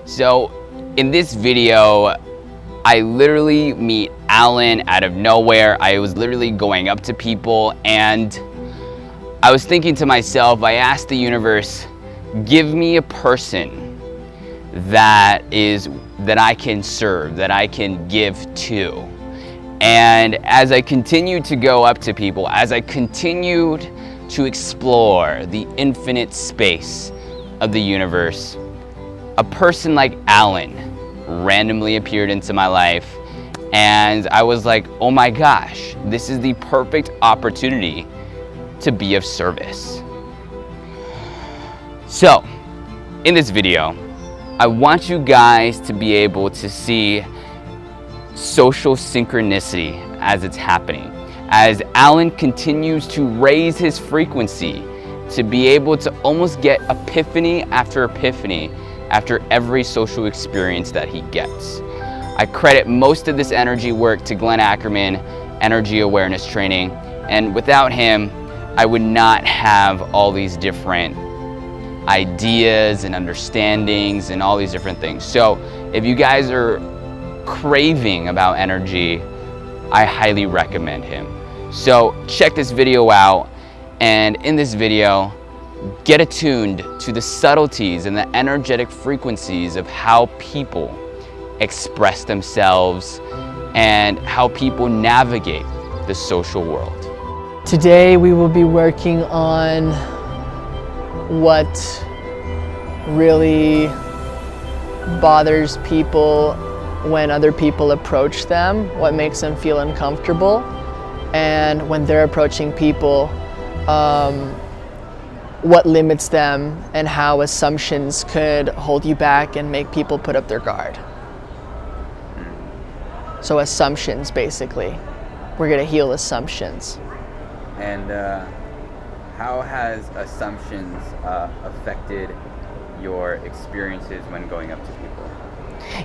So in this video, I literally meet Alan out of nowhere. I was literally going up to people and I was thinking to myself, I asked the universe, give me a person that I can serve, that I can give to. And as I continued to go up to people, as I continued to explore the infinite space of the universe, a person like Alan randomly appeared into my life, and I was like, oh my gosh, this is the perfect opportunity to be of service. So, in this video, I want you guys to be able to see social synchronicity as it's happening. As Alan continues to raise his frequency to be able to almost get epiphany after every social experience that he gets. I credit most of this energy work to Glenn Ackerman, Energy Awareness Training, and without him, I would not have all these different ideas and understandings and all these different things. So if you guys are craving about energy, I highly recommend him. So check this video out, and in this video, get attuned to the subtleties and the energetic frequencies of how people express themselves and how people navigate the social world. Today we will be working on what really bothers people when other people approach them, what makes them feel uncomfortable, and when they're approaching people, what limits them and how assumptions could hold you back and make people put up their guard. So assumptions, basically. We're gonna heal assumptions. And how has assumptions affected your experiences when going up to people?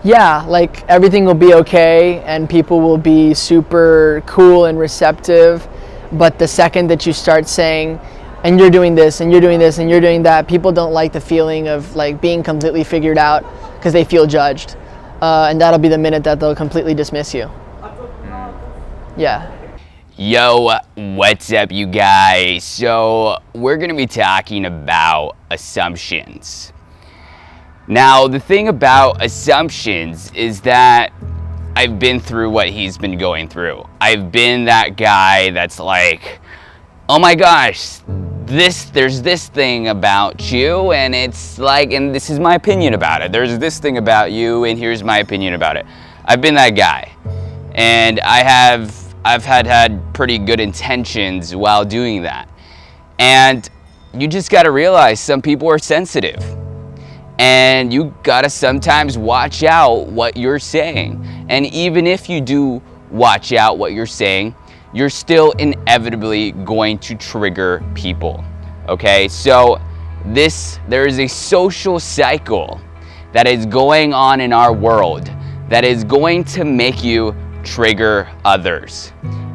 Yeah, like everything will be okay and people will be super cool and receptive, but the second that you start saying, and you're doing this, and you're doing this, and you're doing that, people don't like the feeling of like being completely figured out because they feel judged. And that'll be the minute that they'll completely dismiss you. Yeah. Yo, what's up you guys? So we're gonna be talking about assumptions. Now, the thing about assumptions is that I've been through what he's been going through. I've been that guy that's like, oh my gosh, there's this thing about you, and it's like, and this is my opinion about it. There's this thing about you, and here's my opinion about it. I've been that guy, and I've had pretty good intentions while doing that. And you just gotta realize some people are sensitive. And you gotta sometimes watch out what you're saying. And even if you do watch out what you're saying, you're still inevitably going to trigger people, okay? So there is a social cycle that is going on in our world that is going to make you trigger others.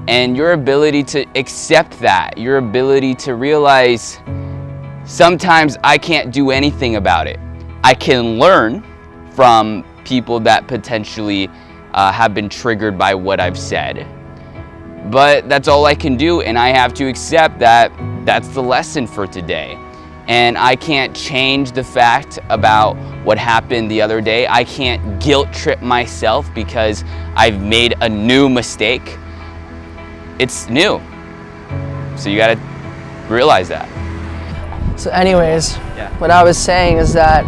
And your ability to accept that, your ability to realize sometimes I can't do anything about it. I can learn from people that potentially have been triggered by what I've said. But that's all I can do, and I have to accept that that's the lesson for today. And I can't change the fact about what happened the other day. I can't guilt trip myself because I've made a new mistake. It's new. So you gotta realize that. So anyways, Yeah. What I was saying is that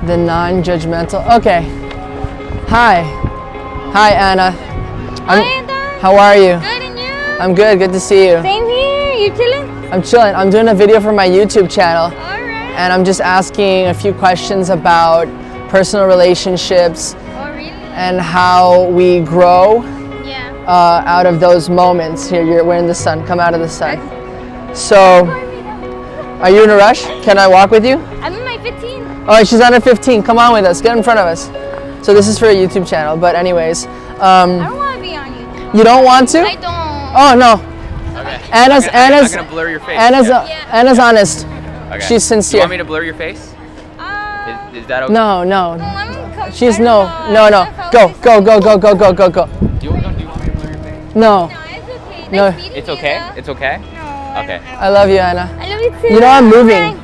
the non-judgmental, okay. Hi Anna. Hi Anna. How are you? Good, and you? I'm good to see you. Same here. You chilling? I'm chilling. I'm doing a video for my YouTube channel. Alright. And I'm just asking a few questions about personal relationships Oh, really? and how we grow Yeah. out of those moments. Here, we're in the sun. Come out of the sun. So, are you in a rush? Can I walk with you? I'm in my 15. Oh, she's under 15. Come on with us. Get in front of us. So this is for a YouTube channel. But anyways, I don't want to be on YouTube. you don't want to? I don't. Oh no. Okay. Anna's I'm gonna blur your face. Anna's Yeah. Anna's honest. Okay. She's sincere. You want me to blur your face? Is that okay? No, no. No, I'm uncomfortable. She's I no, don't no, know. no. I'm Go, not go, go, go, go, go, go, go. Do you want me to blur your face? No, No, it's okay. No. Nice meeting It's you, okay? though. It's okay? No, Okay. I love you, Anna. I love you too. You know I'm moving.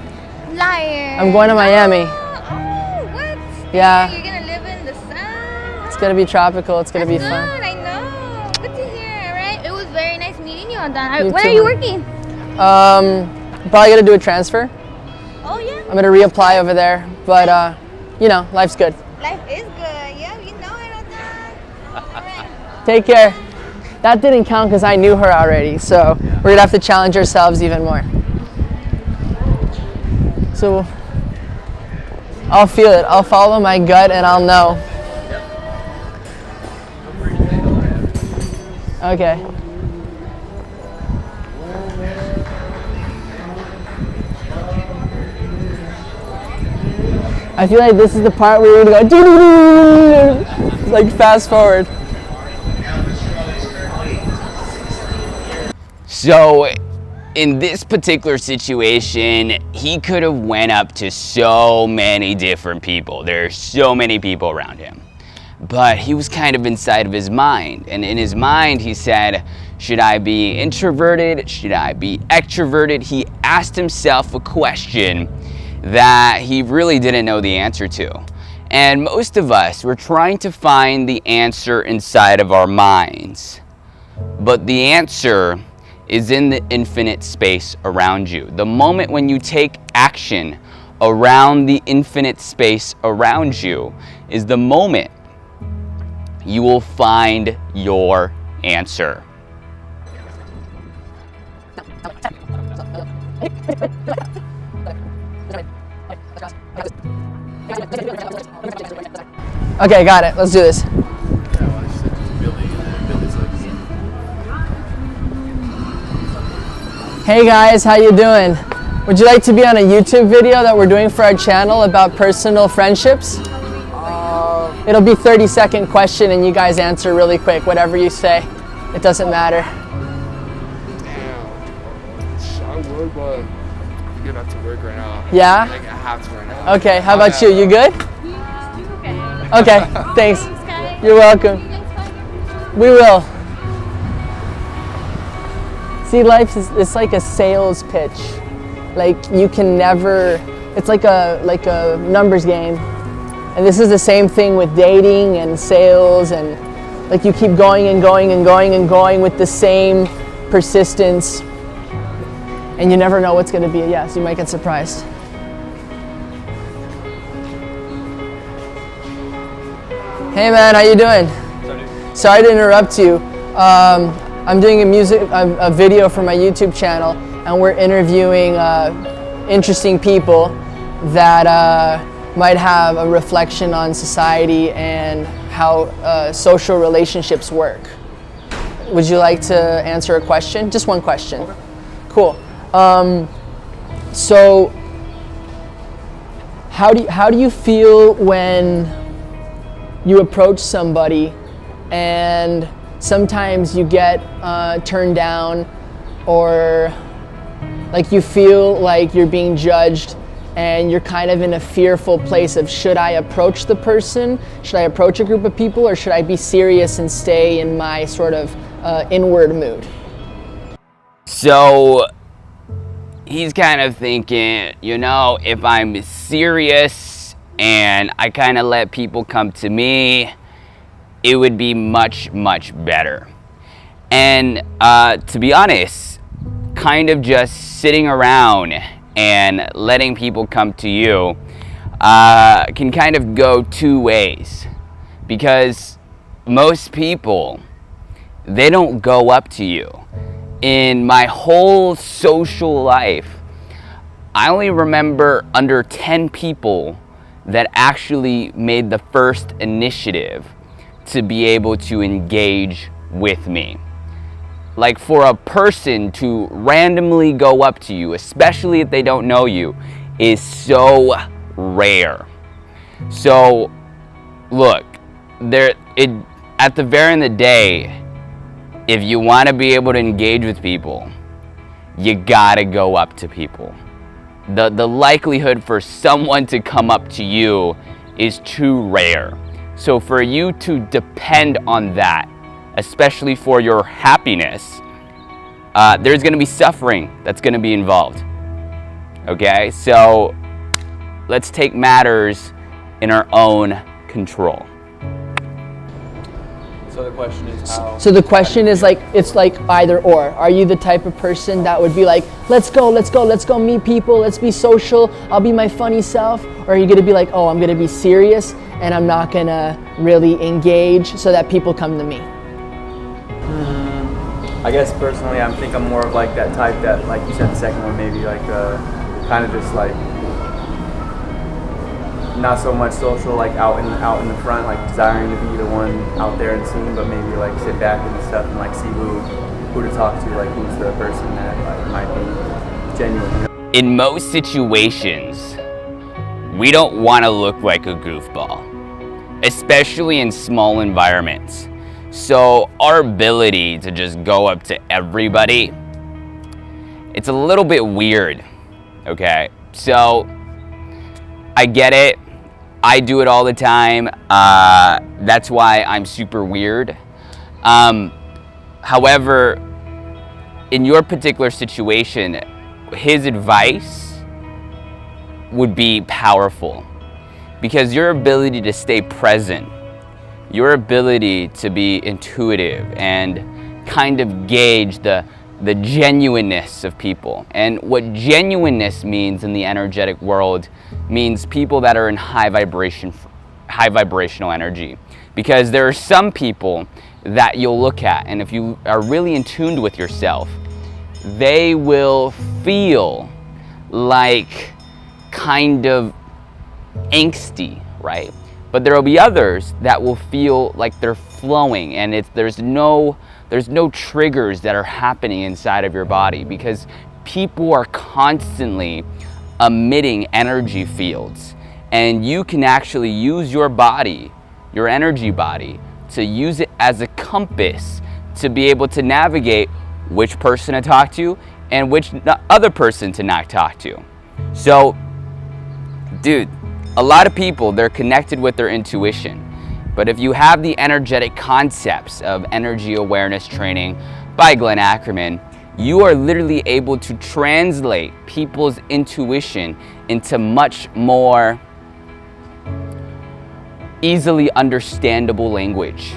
Liar. I'm going to Miami. Oh, what? Yeah. You're gonna live in the sun. It's gonna be tropical. It's gonna be That's fun. good, I know. Good to hear, right? It was very nice meeting you, Adon. You Where too, are you man. working? Probably gonna do a transfer. Oh, yeah. I'm gonna reapply over there, but you know, life's good. Life is good. Yeah, you know it, Adon. Alright. Take care. That didn't count because I knew her already, so we're gonna have to challenge ourselves even more. So I'll feel it. I'll follow my gut and I'll know. Okay. I feel like this is the part where we're gonna go like fast forward. So, in this particular situation, he could have went up to so many different people. There are so many people around him. But he was kind of inside of his mind. And in his mind, he said, should I be introverted? Should I be extroverted? He asked himself a question that he really didn't know the answer to. And most of us, we're trying to find the answer inside of our minds. But the answer is in the infinite space around you. The moment when you take action around the infinite space around you is the moment you will find your answer. Okay, got it. Let's do this. Hey guys, how you doing? Would you like to be on a YouTube video that we're doing for our channel about personal friendships? It'll be 30-second question and you guys answer really quick, whatever you say. It doesn't matter. Damn. I would, but I'm getting back to work right now. Yeah? Like, I have to right now. Okay, how about you? You good? Okay, thanks. You're welcome. We will. See, life is, it's like a sales pitch. Like you can never, it's like a numbers game. And this is the same thing with dating and sales, and like you keep going and going and going and going with the same persistence, and you never know what's going to be a yes. You might get surprised. Hey man, how you doing? Sorry to interrupt you. I'm doing a video for my YouTube channel, and we're interviewing interesting people that might have a reflection on society and how social relationships work. Would you like to answer a question? Just one question. Okay. Cool. So, how do you feel when you approach somebody and sometimes you get turned down, or like you feel like you're being judged and you're kind of in a fearful place of, should I approach the person? Should I approach a group of people, or should I be serious and stay in my sort of inward mood? So he's kind of thinking, you know, if I'm serious and I kind of let people come to me, it would be much, much better. And to be honest, kind of just sitting around and letting people come to you can kind of go two ways. Because most people, they don't go up to you. In my whole social life, I only remember under 10 people that actually made the first initiative to be able to engage with me. Like, for a person to randomly go up to you, especially if they don't know you, is so rare. So look, at the very end of the day, if you want to be able to engage with people, you gotta go up to people. the likelihood for someone to come up to you is too rare. So for you to depend on that, especially for your happiness, there's going to be suffering that's going to be involved. Okay, so let's take matters in our own control. So the question is how. So the question is like, it's like either or. Are you the type of person that would be like, let's go meet people, let's be social, I'll be my funny self? Or are you gonna be like, oh, I'm gonna be serious and I'm not gonna really engage so that people come to me? I guess personally, I think I'm more of like that type that, like you said, the second one maybe like kind of just like not so much social, like out in the front, like desiring to be the one out there and seen, but maybe like sit back and stuff and like see who to talk to, like who's the person that like might be genuine. You know? In most situations, we don't want to look like a goofball, especially in small environments. So our ability to just go up to everybody, it's a little bit weird, okay? So I get it. I do it all the time. That's why I'm super weird. However, in your particular situation, his advice would be powerful because your ability to stay present, your ability to be intuitive and kind of gauge the genuineness of people. And what genuineness means in the energetic world means people that are in high vibrational energy. Because there are some people that you'll look at, and if you are really in tune with yourself, they will feel like kind of angsty, right? But there will be others that will feel like they're flowing, and there's no triggers that are happening inside of your body, because people are constantly emitting energy fields, and you can actually use your body, your energy body, to use it as a compass to be able to navigate which person to talk to and which other person to not talk to. So, dude, a lot of people, they're connected with their intuition. But if you have the energetic concepts of energy awareness training by Glenn Ackerman, you are literally able to translate people's intuition into much more easily understandable language.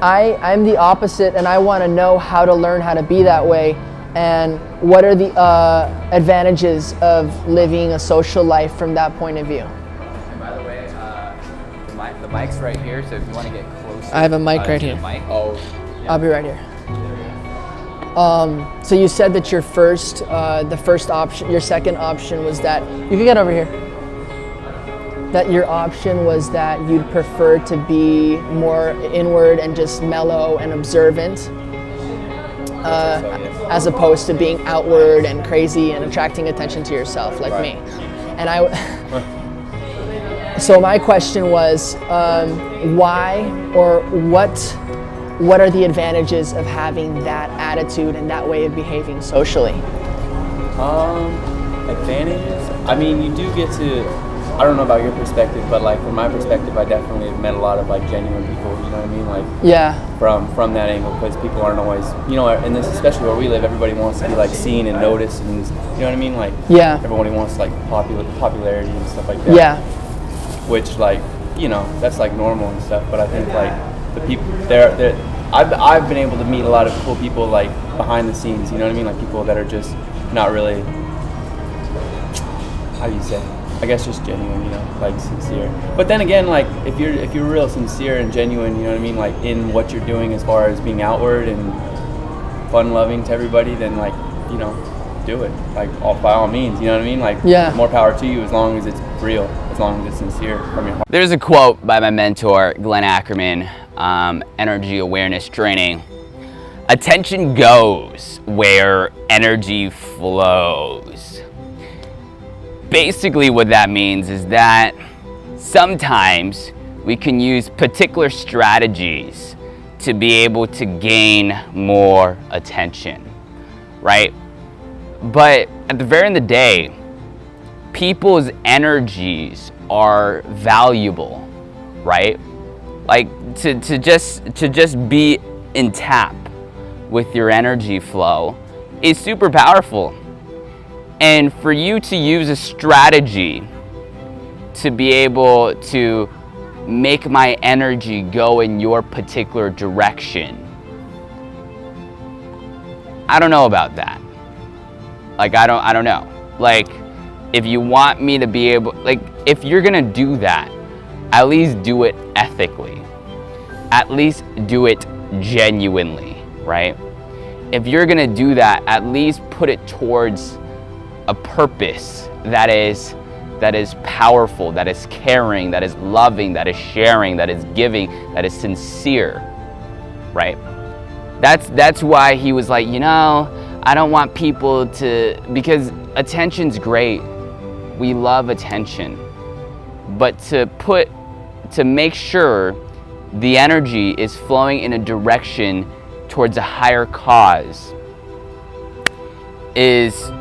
I'm the opposite, and I want to know how to learn how to be that way, and what are the advantages of living a social life from that point of view. And by the way, the mic's right here, so if you want to get closer. I have a mic right here. I'll be right here. So you said that your your second option was that, you can get over here, that your option was that you'd prefer to be more inward and just mellow and observant, as opposed to being outward and crazy and attracting attention to yourself like me. And so my question was, why, or what are the advantages of having that attitude and that way of behaving socially? Advantages? I mean, you do get to, I don't know about your perspective, but like from my perspective, I definitely have met a lot of like genuine people, you know what I mean? Like, yeah. From that angle, because people aren't always, you know, and this, especially where we live, everybody wants to be like seen and noticed, and you know what I mean? Like, yeah. Everybody wants like popularity and stuff like that. Yeah. Which, like, you know, that's like normal and stuff, but I think like the people I've been able to meet a lot of cool people like behind the scenes, you know what I mean? Like people that are just not really, how do you say, I guess just genuine, you know, like sincere. But then again, like if you're real sincere and genuine, you know what I mean, like in what you're doing as far as being outward and fun loving to everybody, then like, you know, do it. Like by all means, you know what I mean? Like, yeah. More power to you as long as it's real, as long as it's sincere from your heart. There's a quote by my mentor, Glenn Ackerman, energy awareness training. Attention goes where energy flows. Basically what that means is that sometimes we can use particular strategies to be able to gain more attention, right? But at the very end of the day, people's energies are valuable, right? Like to just be in tap with your energy flow is super powerful. And for you to use a strategy to be able to make my energy go in your particular direction, I don't know about that. Like, I don't know. Like, if you want me to be able, like, if you're gonna do that, at least do it ethically. At least do it genuinely, right? If you're gonna do that, at least put it towards a purpose that is powerful, that is caring, that is loving, that is sharing, that is giving, that is sincere, right? That's why he was like, you know, I don't want people to, because attention's great. We love attention. But to make sure the energy is flowing in a direction towards a higher cause is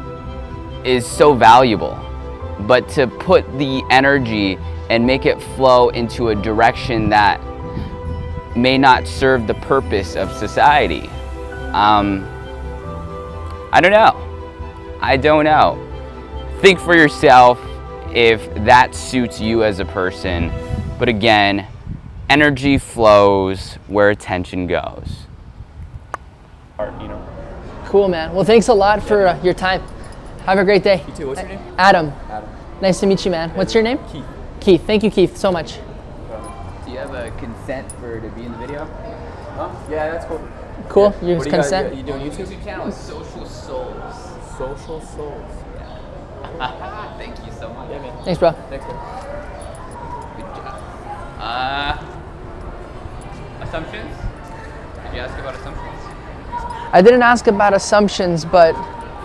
so valuable. But to put the energy and make it flow into a direction that may not serve the purpose of society, I don't know. Think for yourself if that suits you as a person. But again, energy flows where attention goes. You know. Cool, man. Well, thanks a lot for your time. Have a great day. You too. What's your name? Adam. Adam. Nice to meet you, man. What's your name? Keith. Keith. Thank you, Keith, so much. Do you have a consent to be in the video? Huh? Yeah, that's cool. Cool. Yeah. You What do consent? You doing YouTube? YouTube channel is Social Souls. Social Souls. Thank you so much. Yeah, man. Thanks, bro. Thanks, man. Good job. Assumptions? Did you ask about assumptions? I didn't ask about assumptions, but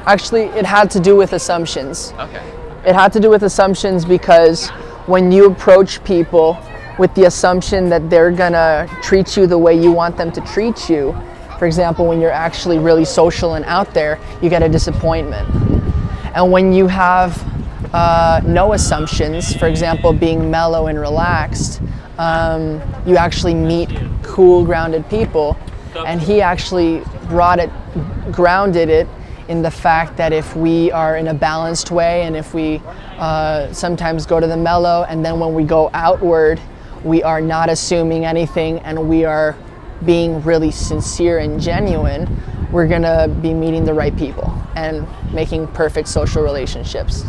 actually it had to do with assumptions. Okay. It had to do with assumptions because when you approach people with the assumption that they're gonna treat you the way you want them to treat you, for example, when you're actually really social and out there, you get a disappointment. And when you have no assumptions, for example, being mellow and relaxed, you actually meet cool, grounded people. And he actually grounded it in the fact that if we are in a balanced way, and if we sometimes go to the mellow, and then when we go outward, we are not assuming anything and we are being really sincere and genuine, we're gonna be meeting the right people and making perfect social relationships.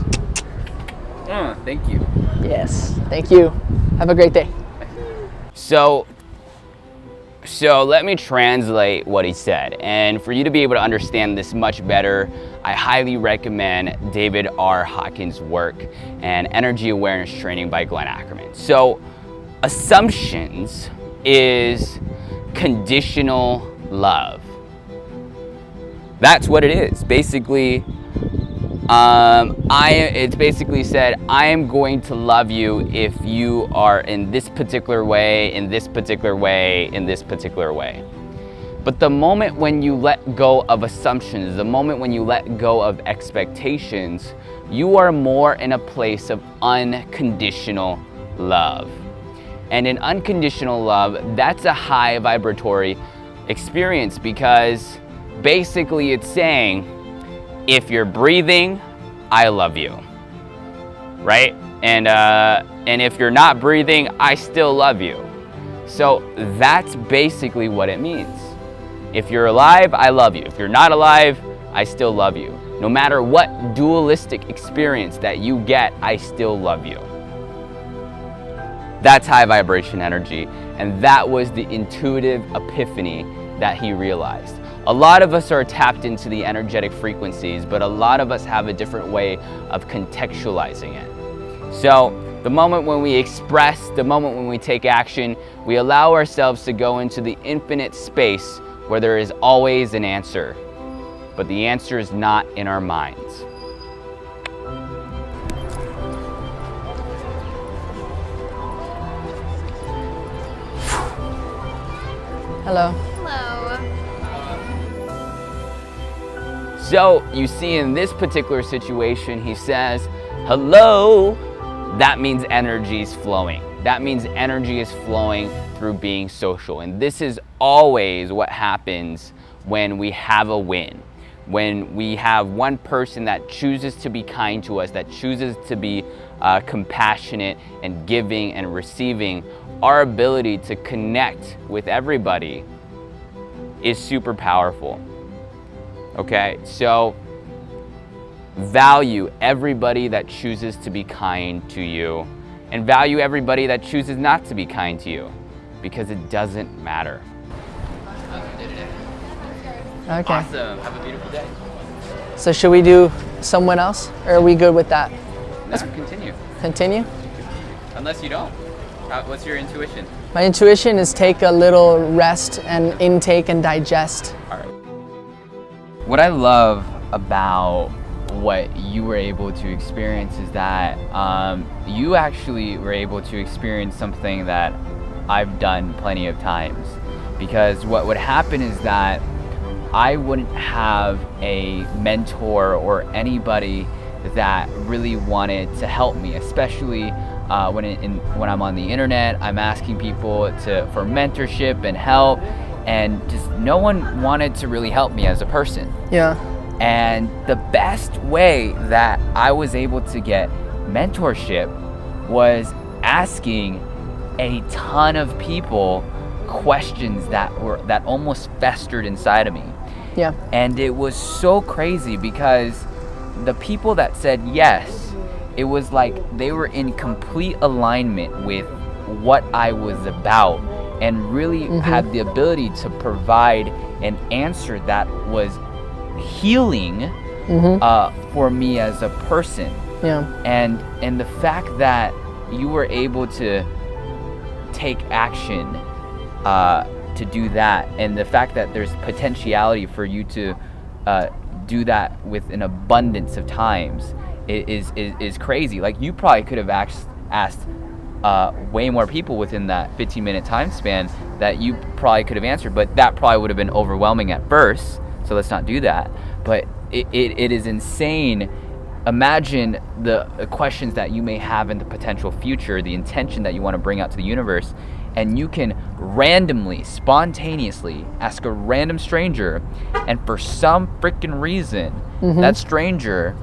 Thank you. Yes, thank you. Have a great day. So let me translate what he said. And for you to be able to understand this much better, I highly recommend David R. Hawkins' work and Energy Awareness Training by Glenn Ackerman. So assumptions is conditional love. That's what it is. Basically, it's basically said, I am going to love you if you are in this particular way, in this particular way, in this particular way. But the moment when you let go of assumptions, the moment when you let go of expectations, you are more in a place of unconditional love. And in unconditional love, that's a high vibratory experience, because basically it's saying, if you're breathing, I love you, right? And if you're not breathing, I still love you. So that's basically what it means. If you're alive, I love you. If you're not alive, I still love you. No matter what dualistic experience that you get, I still love you. That's high vibration energy, and that was the intuitive epiphany that he realized. A lot of us are tapped into the energetic frequencies, but a lot of us have a different way of contextualizing it. So the moment when we express, the moment when we take action, we allow ourselves to go into the infinite space where there is always an answer, but the answer is not in our minds. Hello. Hello. So you see in this particular situation, he says, hello, that means energy is flowing. That means energy is flowing through being social. And this is always what happens when we have a win. When we have one person that chooses to be kind to us, that chooses to be compassionate and giving and receiving, our ability to connect with everybody is super powerful. Okay, so value everybody that chooses to be kind to you, and value everybody that chooses not to be kind to you, because it doesn't matter. Okay. Awesome. Have a beautiful day. So should we do someone else, or are we good with that? Let's continue. Continue? Unless you don't. What's your intuition? My intuition is take a little rest and intake and digest. All right. What I love about what you were able to experience is that you actually were able to experience something that I've done plenty of times. Because what would happen is that I wouldn't have a mentor or anybody that really wanted to help me, especially when I'm on the internet. I'm asking people for mentorship and help, and just no one wanted to really help me as a person. Yeah. And the best way that I was able to get mentorship was asking a ton of people questions that almost festered inside of me. Yeah. And it was so crazy because the people that said yes, it was like they were in complete alignment with what I was about, and really had the ability to provide an answer that was healing for me as a person. Yeah. And the fact that you were able to take action to do that, and the fact that there's potentiality for you to do that with an abundance of times is crazy. Like, you probably could have asked way more people within that 15-minute time span that you probably could have answered, but that probably would have been overwhelming at first, so let's not do that. But it is insane. Imagine the questions that you may have in the potential future, the intention that you want to bring out to the universe, and you can randomly, spontaneously ask a random stranger, and for some freaking reason, that stranger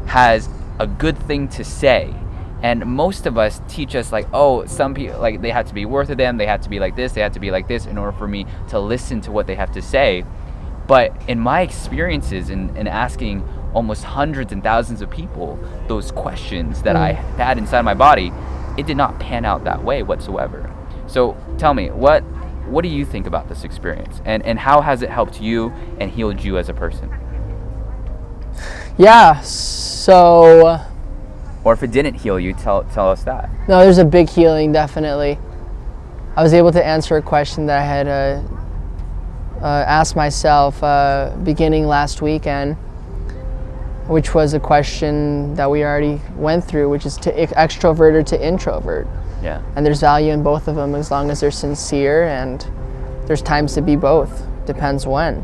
has a good thing to say. And most of us teach us like, oh, some people, like, they have to be worth of them, they have to be like this, they have to be like this in order for me to listen to what they have to say. But in my experiences in asking almost hundreds and thousands of people those questions that I had inside my body, it did not pan out that way whatsoever. So tell me, what do you think about this experience, and how has it helped you and healed you as a person? Yeah, so... Or if it didn't heal you, tell us that. No, there's a big healing, definitely. I was able to answer a question that I had asked myself beginning last weekend, which was a question that we already went through, which is to extrovert or to introvert. Yeah. And there's value in both of them as long as they're sincere, and there's times to be both, depends when.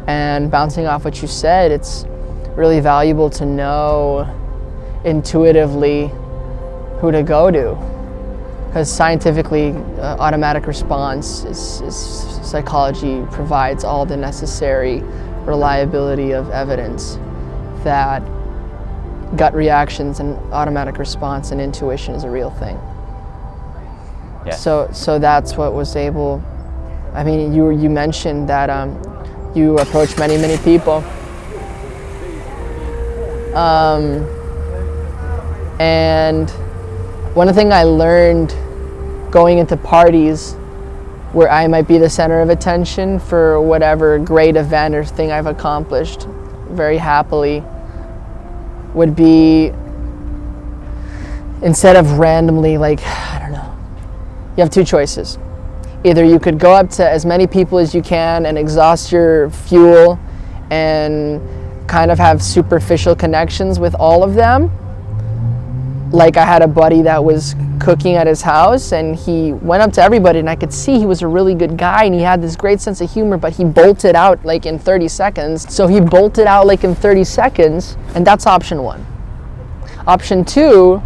And bouncing off what you said, it's really valuable to know intuitively who to go to, because scientifically automatic response is psychology provides all the necessary reliability of evidence that gut reactions and automatic response and intuition is a real thing. Yeah. So that's what was able. I mean, you mentioned that you approached many people. And one thing I learned going into parties where I might be the center of attention for whatever great event or thing I've accomplished very happily would be, instead of randomly, like, I don't know, you have two choices. Either you could go up to as many people as you can and exhaust your fuel and kind of have superficial connections with all of them, like I had a buddy that was cooking at his house, and he went up to everybody, and I could see he was a really good guy, and he had this great sense of humor, but he bolted out like in 30 seconds. So he bolted out like in 30 seconds, and that's option 1. Option 2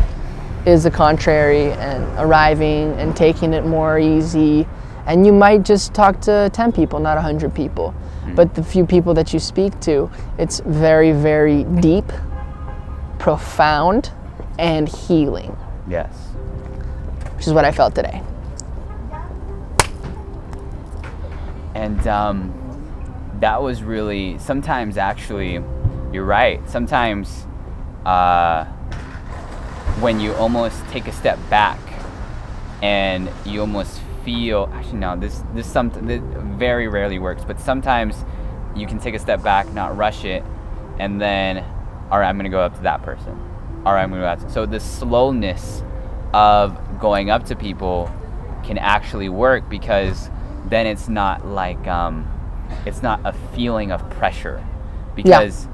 is the contrary, and arriving and taking it more easy, and you might just talk to 10 people, not 100 people. But the few people that you speak to, it's very, very deep, profound, and healing, Yes. which is what I felt today. And that was really, sometimes actually, you're right. Sometimes when you almost take a step back and you almost feel, actually no, this very rarely works, but sometimes you can take a step back, not rush it, and then, all right, I'm gonna go up to that person. All right, I'm gonna go up to, so the slowness of going up to people can actually work, because then it's not like, it's not a feeling of pressure, because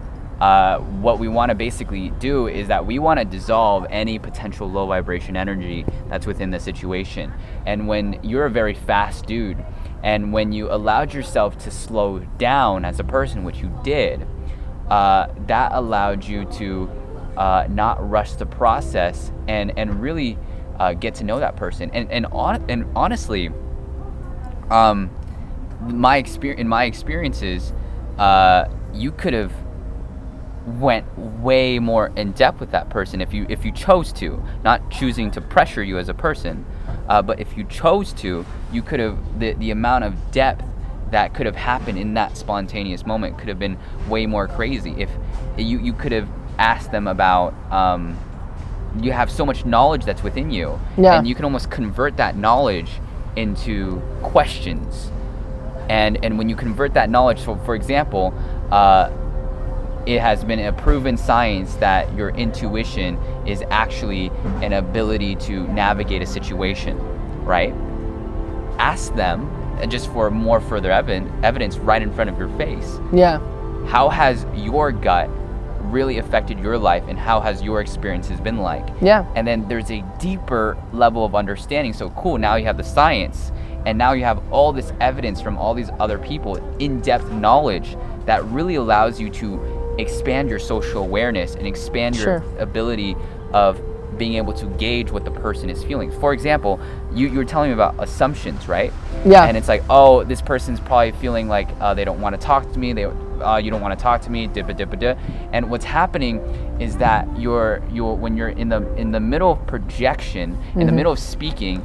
what we want to basically do is that we want to dissolve any potential low vibration energy that's within the situation. And when you're a very fast dude, and when you allowed yourself to slow down as a person, which you did, that allowed you to not rush the process and really get to know that person. And honestly, in my experiences, you could have went way more in depth with that person if you chose to, not choosing to pressure you as a person, but if you chose to, you could have, the amount of depth that could have happened in that spontaneous moment could have been way more crazy. If you could have asked them about, you have so much knowledge that's within you, and you can almost convert that knowledge into questions. And when you convert that knowledge, so for example, it has been a proven science that your intuition is actually an ability to navigate a situation, right? Ask them, just for more further evidence right in front of your face. Yeah. How has your gut really affected your life, and how has your experiences been like? Yeah. And then there's a deeper level of understanding. So cool, now you have the science, and now you have all this evidence from all these other people, in-depth knowledge that really allows you to expand your social awareness and expand your ability of being able to gauge what the person is feeling. For example, you were telling me about assumptions, right? Yeah. And it's like, oh, this person's probably feeling like they don't want to talk to me. You don't want to talk to me. And what's happening is that you're when you're in the middle of projection, in the middle of speaking,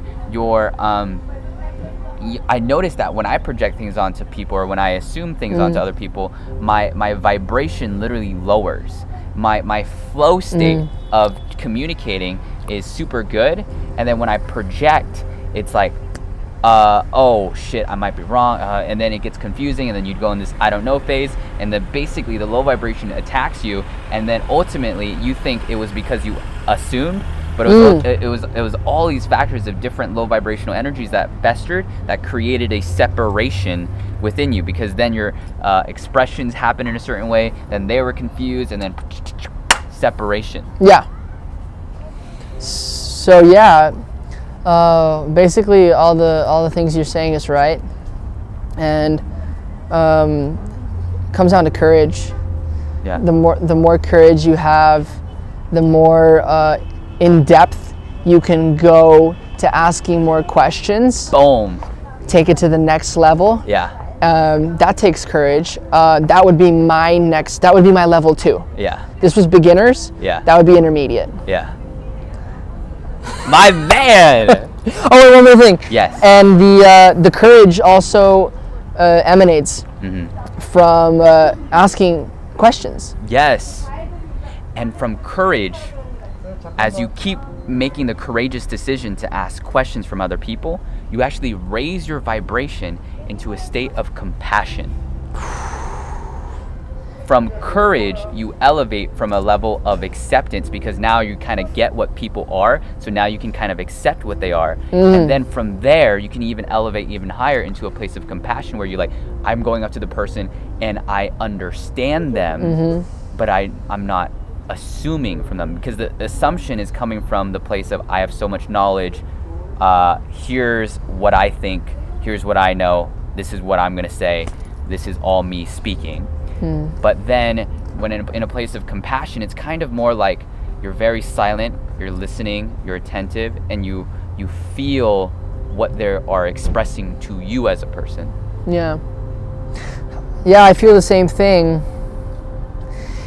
I noticed that when I project things onto people, or when I assume things onto other people, my vibration literally lowers. My flow state of communicating is super good, and then when I project, it's like, oh shit, I might be wrong, and then it gets confusing, and then you'd go in this I don't know phase, and then basically the low vibration attacks you, and then ultimately you think it was because you assumed, but it was all these factors of different low vibrational energies that festered, that created a separation within you, because then your expressions happened in a certain way, then they were confused, and then separation. Yeah. So yeah, basically all the things you're saying is right, and comes down to courage. Yeah. The more courage you have, the more in depth you can go to asking more questions. Boom. Take it to the next level. Yeah. That takes courage. That would be my level 2. Yeah. This was beginners. Yeah. That would be intermediate. Yeah. My man. Oh, wait, one more thing. Yes. And the courage also emanates from asking questions. Yes. And from courage, as you keep making the courageous decision to ask questions from other people, you actually raise your vibration into a state of compassion. From courage, you elevate from a level of acceptance, because now you kind of get what people are, so now you can kind of accept what they are. And then from there, you can even elevate even higher into a place of compassion, where you're like, I'm going up to the person and I understand them, but I'm not assuming from them, because the assumption is coming from the place of I have so much knowledge. Here's what I think. Here's what I know. This is what I'm going to say. This is all me speaking. But then when in a place of compassion, it's kind of more like you're very silent, you're listening, you're attentive, and you feel what they are expressing to you as a person. Yeah. Yeah, I feel the same thing.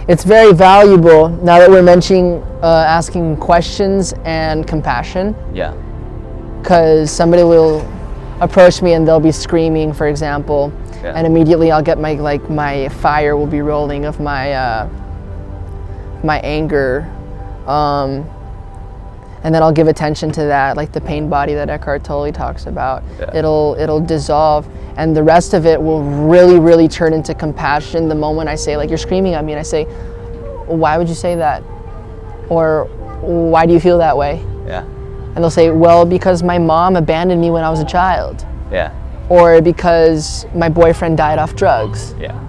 It's very valuable now that we're mentioning asking questions and compassion. Yeah. Because somebody will approach me and they'll be screaming, for example, and immediately I'll get my fire will be rolling of my my anger, and then I'll give attention to that, like the pain body that Eckhart Tolle talks about. It'll dissolve, and the rest of it will really turn into compassion the moment I say, like, you're screaming at me, and I say, why would you say that? Or why do you feel that way? Yeah. And they'll say, well, because my mom abandoned me when I was a child. Yeah. Or because my boyfriend died off drugs. Yeah.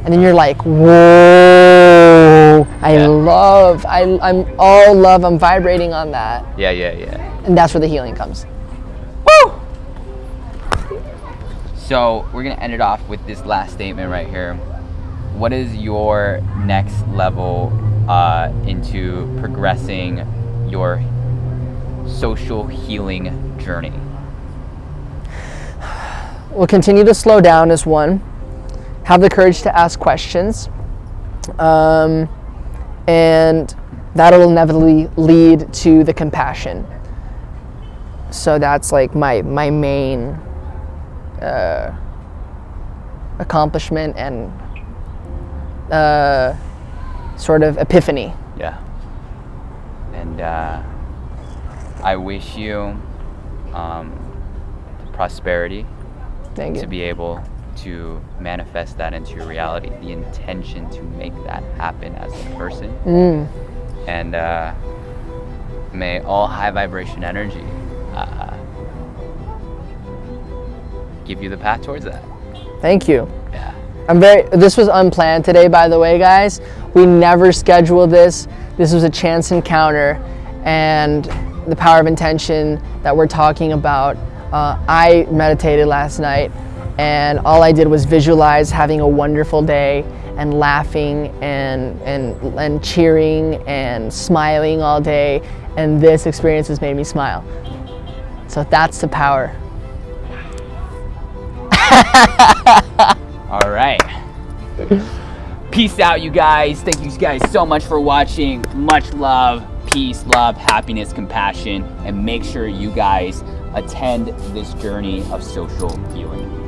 And then you're like, whoa, I'm all love, I'm vibrating on that. Yeah. And that's where the healing comes. Woo! So we're gonna end it off with this last statement right here. What is your next level into progressing your social healing journey? We'll continue to slow down as one. Have the courage to ask questions. And that'll inevitably lead to the compassion. So that's like my main accomplishment and sort of epiphany. Yeah. And I wish you prosperity. Thank you. To be able to manifest that into your reality, the intention to make that happen as a person. And may all high vibration energy give you the path towards that. Thank you. Yeah. This was unplanned today, by the way, guys. We never scheduled this. This was a chance encounter, and the power of intention that we're talking about. I meditated last night, and all I did was visualize having a wonderful day and laughing and cheering and smiling all day, and this experience has made me smile. So that's the power. All right. Peace out, you guys. Thank you guys so much for watching. Much love, peace, love, happiness, compassion, and make sure you guys attend this journey of social healing.